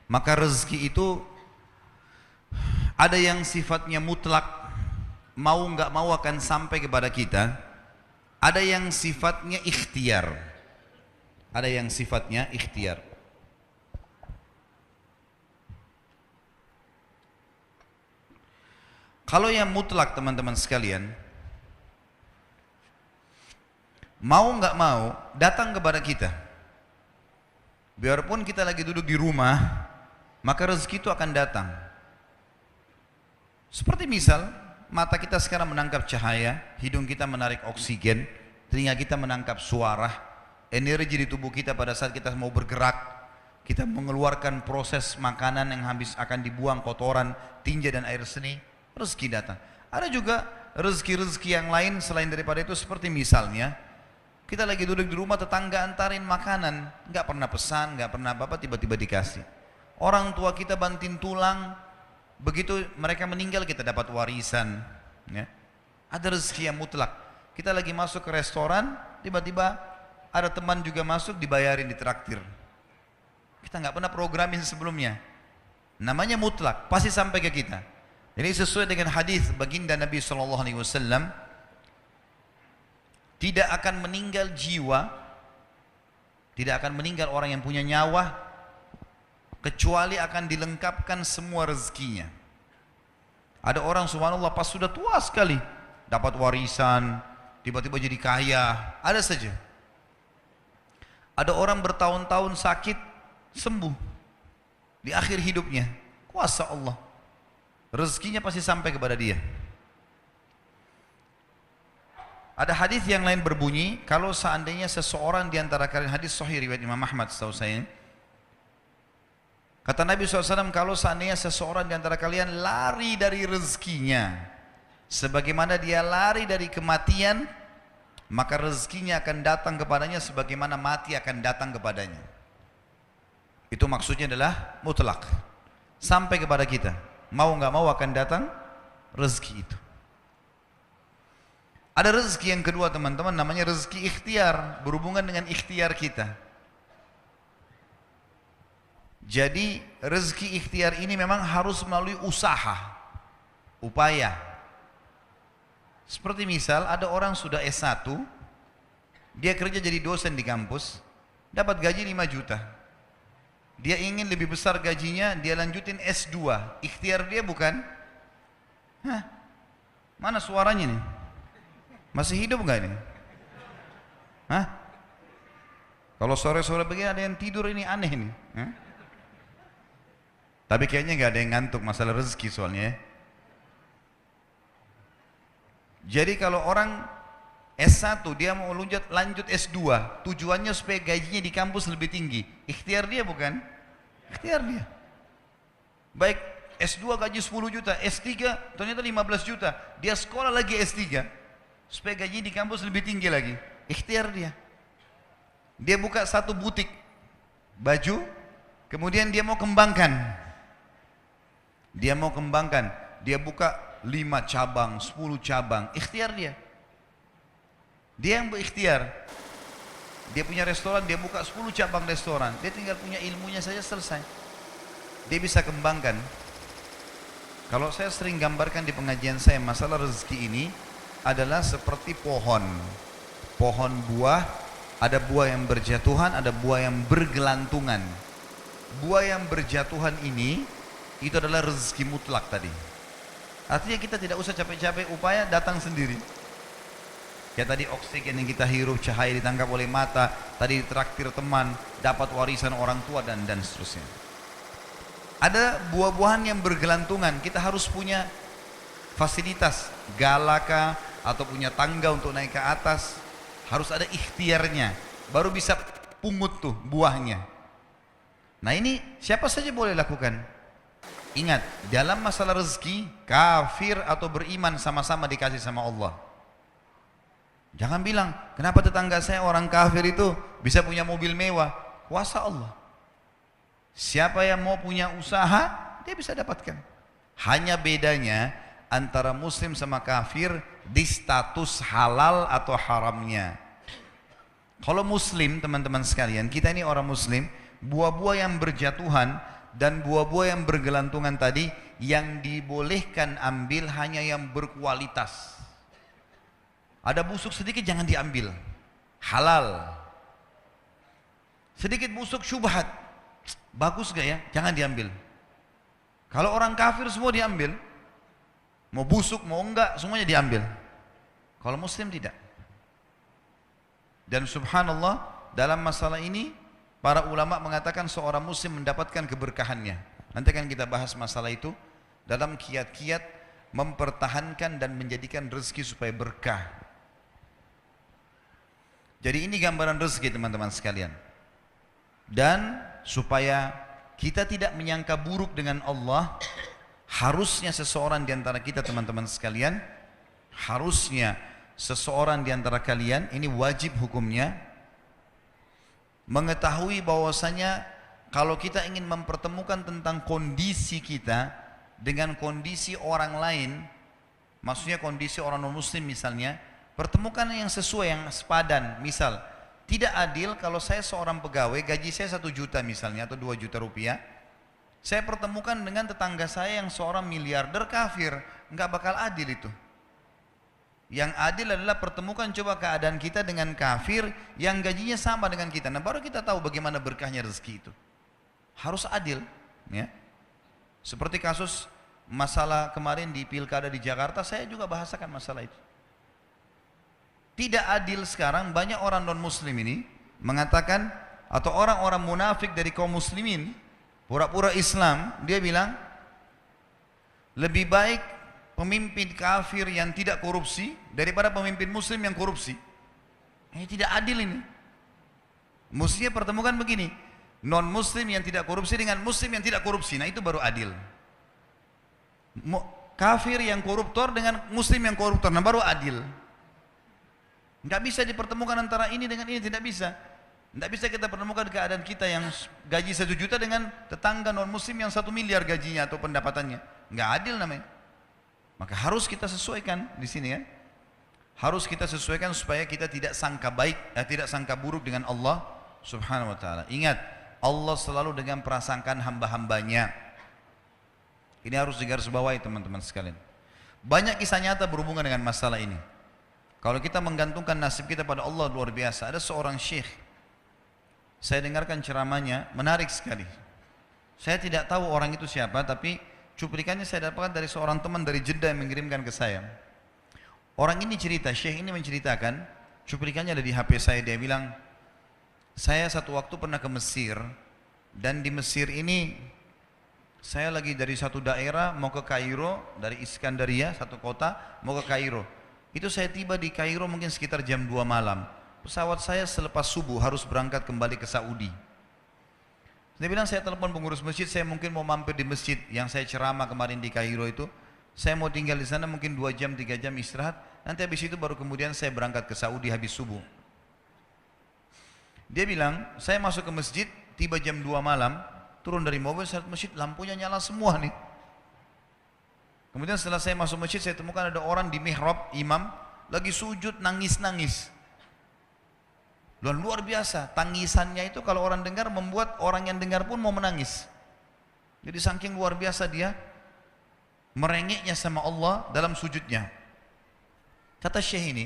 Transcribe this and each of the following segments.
Maka rezeki itu ada yang sifatnya mutlak, mau nggak mau akan sampai kepada kita. Ada yang sifatnya ikhtiar. Ada yang sifatnya ikhtiar. Kalau yang mutlak teman-teman sekalian, mau nggak mau datang kepada kita. Biarpun kita lagi duduk di rumah, maka rezeki itu akan datang. Seperti misal, mata kita sekarang menangkap cahaya, hidung kita menarik oksigen, telinga kita menangkap suara, energi di tubuh kita pada saat kita mau bergerak, kita mengeluarkan proses makanan yang habis akan dibuang kotoran, tinja dan air seni, rezeki datang. Ada juga rezeki-rezeki yang lain selain daripada itu, seperti misalnya kita lagi duduk di rumah, tetangga antarin makanan, nggak pernah pesan, nggak pernah apa-apa, tiba-tiba dikasih. Orang tua kita banting tulang, begitu mereka meninggal kita dapat warisan. Ya. Ada rezeki yang mutlak. Kita lagi masuk ke restoran, tiba-tiba ada teman juga masuk, dibayarin, ditraktir. Kita nggak pernah programin sebelumnya. Namanya mutlak, pasti sampai ke kita. Jadi sesuai dengan hadis baginda Nabi SAW, tidak akan meninggal jiwa, tidak akan meninggal orang yang punya nyawa, kecuali akan dilengkapkan semua rezekinya. Ada orang subhanallah pas sudah tua sekali, dapat warisan, tiba-tiba jadi kaya, ada saja. Ada orang bertahun-tahun sakit, sembuh di akhir hidupnya, kuasa Allah, rezekinya pasti sampai kepada dia. Ada hadis yang lain berbunyi, kalau seandainya seseorang di antara kalian, hadis sahih riwayat Imam Ahmad setahu saya, kata Nabi SAW, kalau seandainya seseorang di antara kalian lari dari rezekinya, sebagaimana dia lari dari kematian, maka rezekinya akan datang kepadanya sebagaimana mati akan datang kepadanya. Itu maksudnya adalah mutlak, sampai kepada kita, mau nggak mau akan datang rezeki itu. Ada rezeki yang kedua teman-teman, namanya rezeki ikhtiar, berhubungan dengan ikhtiar kita. Jadi rezeki ikhtiar ini memang harus melalui usaha, upaya. Seperti misal ada orang sudah S1, dia kerja jadi dosen di kampus, dapat gaji 5 juta. Dia ingin lebih besar gajinya, dia lanjutin S2, ikhtiar dia bukan? Hah? Mana suaranya nih? Masih hidup nggak ini? Hah? Kalau sore-sore begini ada yang tidur, ini aneh nih. Hah? Tapi kayaknya nggak ada yang ngantuk, masalah rezeki soalnya ya. Jadi kalau orang S1 dia mau lanjut S2, tujuannya supaya gajinya di kampus lebih tinggi. Ikhtiar dia bukan? Ikhtiar dia. Baik S2 gaji 10 juta, S3 ternyata 15 juta. Dia sekolah lagi S3 supaya gaji di kampus lebih tinggi lagi. Ikhtiar dia. Dia buka satu butik baju, kemudian dia mau kembangkan. Dia mau kembangkan, dia buka 5 cabang, 10 cabang, ikhtiar dia. Dia yang berikhtiar. Dia punya restoran, dia buka 10 cabang restoran. Dia tinggal punya ilmunya saja, selesai. Dia bisa kembangkan. Kalau saya sering gambarkan di pengajian saya, masalah rezeki ini adalah seperti pohon. Pohon buah, ada buah yang berjatuhan, ada buah yang bergelantungan. Buah yang berjatuhan ini, itu adalah rezeki mutlak tadi. Artinya kita tidak usah capek-capek, upaya datang sendiri. Ya tadi oksigen yang kita hirup, cahaya ditangkap oleh mata, tadi traktir teman, dapat warisan orang tua dan seterusnya. Ada buah-buahan yang bergelantungan, kita harus punya fasilitas, galaka atau punya tangga untuk naik ke atas, harus ada ikhtiarnya, baru bisa pungut tuh buahnya. Nah ini siapa saja boleh lakukan. Ingat, dalam masalah rezeki, kafir atau beriman sama-sama dikasih sama Allah. Jangan bilang, kenapa tetangga saya orang kafir itu bisa punya mobil mewah? Kuasa Allah. Siapa yang mau punya usaha, dia bisa dapatkan. Hanya bedanya antara muslim sama kafir di status halal atau haramnya. Kalau muslim, teman-teman sekalian, kita ini orang muslim, buah-buah yang berjatuhan dan buah-buah yang bergelantungan tadi, yang dibolehkan ambil hanya yang berkualitas. Ada busuk sedikit jangan diambil, halal. Sedikit busuk syubhat, bagus gak ya? Jangan diambil. Kalau orang kafir semua diambil, mau busuk mau enggak semuanya diambil. Kalau muslim tidak. Dan subhanallah, dalam masalah ini para ulama mengatakan seorang muslim mendapatkan keberkahannya. Nanti akan kita bahas masalah itu dalam kiat-kiat mempertahankan dan menjadikan rezeki supaya berkah. Jadi ini gambaran rezeki teman-teman sekalian. Dan supaya kita tidak menyangka buruk dengan Allah, harusnya seseorang di antara kita teman-teman sekalian, harusnya seseorang di antara kalian, ini wajib hukumnya, mengetahui bahwasanya kalau kita ingin mempertemukan tentang kondisi kita dengan kondisi orang lain, maksudnya kondisi orang non muslim misalnya, pertemukan yang sesuai, yang sepadan. Misal, tidak adil kalau saya seorang pegawai, gaji saya 1 juta misalnya atau 2 juta rupiah, saya pertemukan dengan tetangga saya yang seorang miliarder kafir, nggak bakal adil itu. Yang adil adalah pertemukan coba keadaan kita dengan kafir yang gajinya sama dengan kita. Nah baru kita tahu bagaimana berkahnya rezeki itu. Harus adil, ya. Seperti kasus masalah kemarin di pilkada di Jakarta, saya juga bahasakan masalah itu. Tidak adil sekarang banyak orang non muslim ini mengatakan, atau orang-orang munafik dari kaum muslimin pura-pura Islam, dia bilang lebih baik pemimpin kafir yang tidak korupsi daripada pemimpin muslim yang korupsi. Ini tidak adil ini. Mestinya pertemukan begini, non muslim yang tidak korupsi dengan muslim yang tidak korupsi. Nah itu baru adil. Kafir yang koruptor dengan muslim yang koruptor, nah baru adil. Nggak bisa dipertemukan antara ini dengan ini, tidak bisa. Nggak bisa kita pertemukan keadaan kita yang gaji 1 juta dengan tetangga non muslim yang 1 miliar gajinya atau pendapatannya. Nggak adil namanya. Maka harus kita sesuaikan di sini ya. Harus kita sesuaikan supaya kita tidak sangka baik, tidak sangka buruk dengan Allah Subhanahu wa taala. Ingat, Allah selalu dengan prasangkaan hamba-hambanya. Ini harus digarisbawahi teman-teman sekalian. Banyak kisah nyata berhubungan dengan masalah ini. Kalau kita menggantungkan nasib kita pada Allah luar biasa. Ada seorang syekh, saya dengarkan ceramahnya, menarik sekali. Saya tidak tahu orang itu siapa, tapi cuplikannya saya dapatkan dari seorang teman dari Jeddah yang mengirimkan ke saya. Orang ini cerita, syekh ini menceritakan, cuplikannya ada di HP saya, dia bilang, saya satu waktu pernah ke Mesir, dan di Mesir ini, saya lagi dari satu daerah mau ke Kairo, dari Iskandaria, satu kota, mau ke Kairo. Itu saya tiba di Kairo mungkin sekitar jam 2 malam. Pesawat saya selepas subuh harus berangkat kembali ke Saudi. Dia bilang, saya telepon pengurus masjid, saya mungkin mau mampir di masjid yang saya ceramah kemarin di Kairo itu. Saya mau tinggal di sana mungkin 2 jam, 3 jam istirahat. Nanti habis itu baru kemudian saya berangkat ke Saudi habis subuh. Dia bilang, saya masuk ke masjid, tiba jam 2 malam, turun dari mobil, saya lihat masjid, lampunya nyala semua nih. Kemudian setelah saya masuk masjid, saya temukan ada orang di mihrab, imam, lagi sujud, nangis-nangis. Luar biasa, tangisannya itu kalau orang dengar membuat orang yang dengar pun mau menangis. Jadi saking luar biasa dia merengeknya sama Allah dalam sujudnya. Kata syekh ini,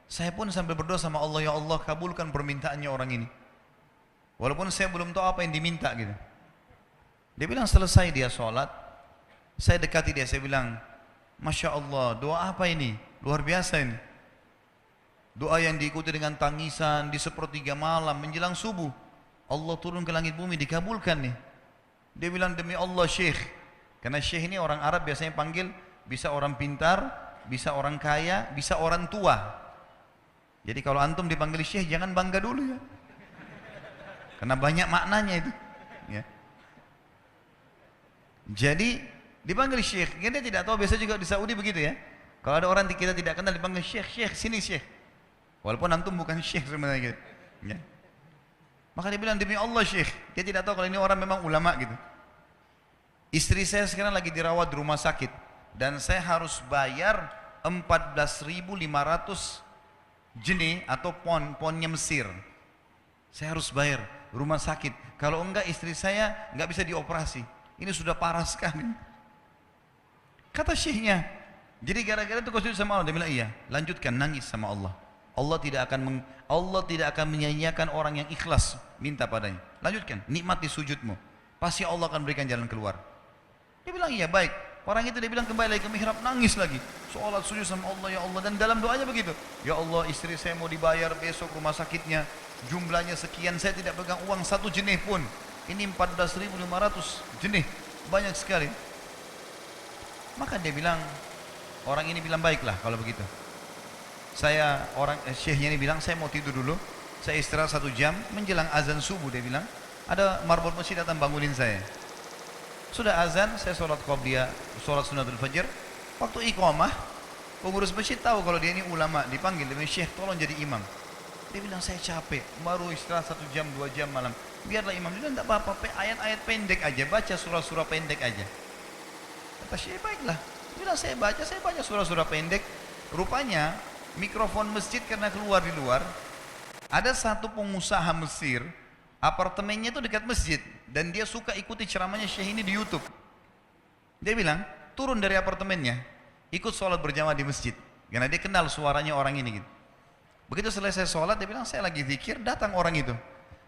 saya pun sambil berdoa sama Allah, ya Allah kabulkan permintaannya orang ini. Walaupun saya belum tahu apa yang diminta gitu. Dia bilang selesai dia sholat, saya dekati dia, saya bilang, Masya Allah, doa apa ini? Luar biasa ini. Doa yang diikuti dengan tangisan di sepertiga malam menjelang subuh. Allah turun ke langit bumi, dikabulkan nih. Dia bilang, demi Allah syekh. Karena syekh ini orang Arab biasanya panggil, bisa orang pintar, bisa orang kaya, bisa orang tua. Jadi kalau antum dipanggil syekh, jangan bangga dulu ya. Karena banyak maknanya itu. Ya. Jadi dipanggil syekh, dia tidak tahu, biasa juga di Saudi begitu ya. Kalau ada orang kita tidak kenal dipanggil syekh, syekh, sini syekh. Walaupun antum bukan syekh sebenarnya gitu. Ya. Maka dia bilang, demi Allah syekh. Dia tidak tahu kalau ini orang memang ulama gitu. Istri saya sekarang lagi dirawat di rumah sakit. Dan saya harus bayar 14.500 jeni atau ponnya Mesir. Saya harus bayar rumah sakit. Kalau enggak istri saya enggak bisa dioperasi. Ini sudah parah sekali. Kata syekhnya, jadi gara-gara itu kau sujud sama Allah. Dia bilang iya, lanjutkan nangis sama Allah. Allah tidak akan menyia-nyiakan orang yang ikhlas minta padanya. Lanjutkan, nikmati sujudmu. Pasti Allah akan berikan jalan keluar. Dia bilang iya baik. Orang itu dia bilang kembali lagi ke mihrab, nangis lagi. Sholat sujud sama Allah, ya Allah. Dan dalam doanya begitu. Ya Allah, istri saya mau dibayar besok rumah sakitnya. Jumlahnya sekian, saya tidak pegang uang satu jenih pun. Ini 14.500 jenih. Banyak sekali. Maka dia bilang, orang ini bilang baiklah kalau begitu. Syekhnya ini bilang, saya mau tidur dulu. Saya istirahat 1 jam, menjelang azan subuh dia bilang. Ada marbot masjid datang bangunin saya. Sudah azan, saya sholat qobliyah, sholat sunatul fajr. Waktu iqamah, pengurus masjid tahu kalau dia ini ulama, dipanggil dengan syekh, tolong jadi imam. Dia bilang saya capek, baru istirahat 1 jam, 2 jam malam. Biarlah imam. Dia bilang tidak apa-apa, ayat-ayat pendek aja, baca surah-surah pendek aja. Kata syekh baiklah. Dia bilang saya baca surah-surah pendek. Rupanya mikrofon masjid karena keluar di luar. Ada satu pengusaha Mesir, apartemennya itu dekat masjid dan dia suka ikuti ceramahnya syekh ini di YouTube. Dia bilang, turun dari apartemennya, ikut sholat berjamaah di masjid. Karena dia kenal suaranya orang ini gitu. Begitu selesai sholat, dia bilang, saya lagi zikir, datang orang itu.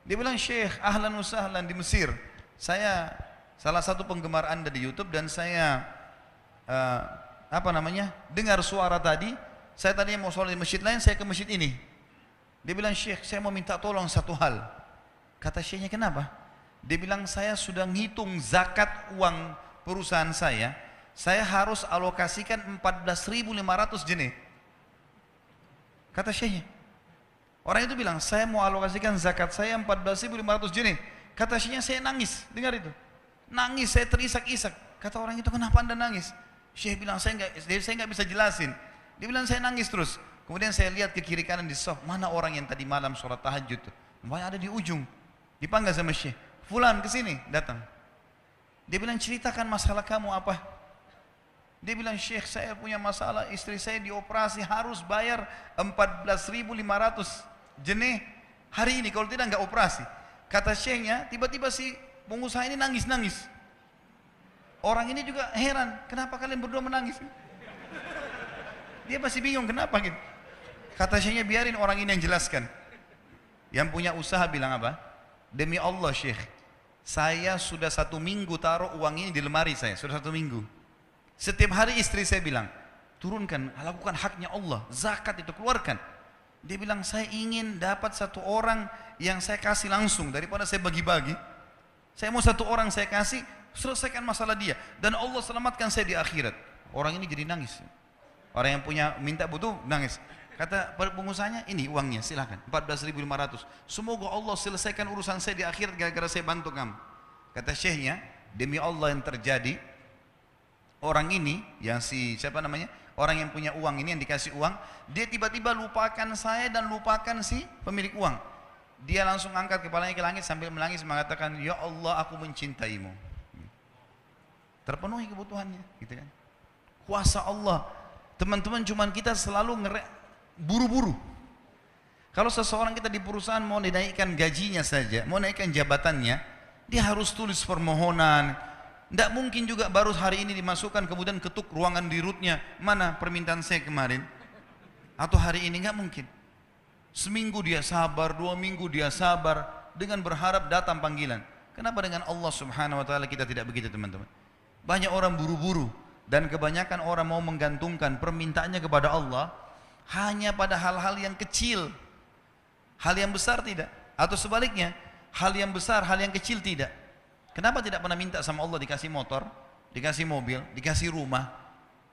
Dia bilang, Syekh, ahlan wa sahlan di Mesir. Saya salah satu penggemar Anda di YouTube dan saya dengar suara tadi. Saya tadinya mau sholat di masjid lain, saya ke masjid ini. Dia bilang, Syekh, saya mau minta tolong satu hal. Kata syekhnya, kenapa? Dia bilang, saya sudah ngitung zakat uang perusahaan saya harus alokasikan 14.500 jenis. Kata syekhnya. Orang itu bilang, saya mau alokasikan zakat saya 14.500 jenis. Kata syekhnya, saya nangis, dengar itu. Nangis, saya terisak-isak. Kata orang itu, kenapa Anda nangis? Syekh bilang, saya nggak bisa jelasin. Dia bilang, saya nangis terus. Kemudian saya lihat ke kiri kanan di sof, mana orang yang tadi malam sholat tahajud tuh? Ada di ujung. Dipanggil sama Syekh, fulan kesini, datang. Dia bilang, ceritakan masalah kamu apa? Dia bilang, Syekh, saya punya masalah, istri saya dioperasi harus bayar 14.500 jenih hari ini, kalau tidak nggak operasi. Kata Syekhnya, tiba-tiba si pengusaha ini nangis-nangis. Orang ini juga heran, kenapa kalian berdua menangis? Dia masih bingung, kenapa gitu. Kata Syekhnya, biarin orang ini yang jelaskan. Yang punya usaha bilang apa? Demi Allah Syekh, saya sudah 1 minggu taruh uang ini di lemari saya, sudah 1 minggu. Setiap hari istri saya bilang, turunkan, lakukan haknya Allah, zakat itu keluarkan. Dia bilang, saya ingin dapat 1 orang yang saya kasih langsung, daripada saya bagi-bagi. Saya mau 1 orang saya kasih, selesaikan masalah dia. Dan Allah selamatkan saya di akhirat. Orang ini jadi nangis. Orang yang punya minta butuh, nangis. Kata pengusahanya, ini uangnya silakan, 14.500. Semoga Allah selesaikan urusan saya di akhirat gara-gara saya bantu kamu. Kata syekhnya, demi Allah yang terjadi, orang ini, yang orang yang punya uang ini, yang dikasih uang, dia tiba-tiba lupakan saya dan lupakan si pemilik uang. Dia langsung angkat kepalanya ke langit sambil menangis mengatakan, ya Allah, aku mencintaimu. Terpenuhi kebutuhannya, gitu kan? Kuasa Allah. Teman-teman, cuman kita selalu buru-buru. Kalau seseorang kita di perusahaan mau dinaikkan gajinya saja, mau naikkan jabatannya, dia harus tulis permohonan. Tidak mungkin juga baru hari ini dimasukkan kemudian ketuk ruangan di rootnya, mana permintaan saya kemarin? Atau hari ini, nggak mungkin. Seminggu dia sabar, 2 minggu dia sabar, dengan berharap datang panggilan. Kenapa dengan Allah Subhanahu Wa Taala kita tidak begitu, teman-teman? Banyak orang buru-buru dan kebanyakan orang mau menggantungkan permintaannya kepada Allah hanya pada hal-hal yang kecil, hal yang besar tidak, atau sebaliknya, hal yang besar, hal yang kecil tidak. Kenapa tidak pernah minta sama Allah dikasih motor, dikasih mobil, dikasih rumah?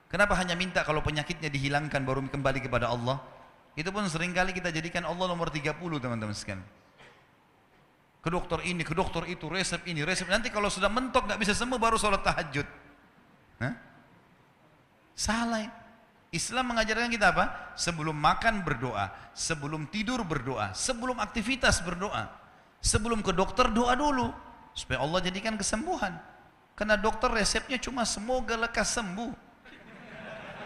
Kenapa hanya minta kalau penyakitnya dihilangkan baru kembali kepada Allah? Itu pun seringkali kita jadikan Allah nomor 30, teman-teman sekalian. Ke dokter ini, ke dokter itu, resep ini, resep. Nanti kalau sudah mentok nggak bisa sembuh baru sholat tahajud. Salah. Islam mengajarkan kita apa? Sebelum makan berdoa, sebelum tidur berdoa, sebelum aktivitas berdoa, sebelum ke dokter doa dulu supaya Allah jadikan kesembuhan. Karena dokter resepnya cuma semoga lekas sembuh.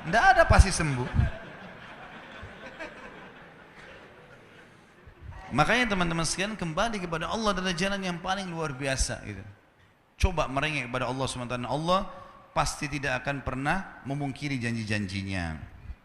Tidak ada pasti sembuh. Makanya teman-teman sekalian, kembali kepada Allah adalah jalan yang paling luar biasa gitu. Coba merengek kepada Allah SWT. Allah pasti tidak akan pernah memungkiri janji-janjinya.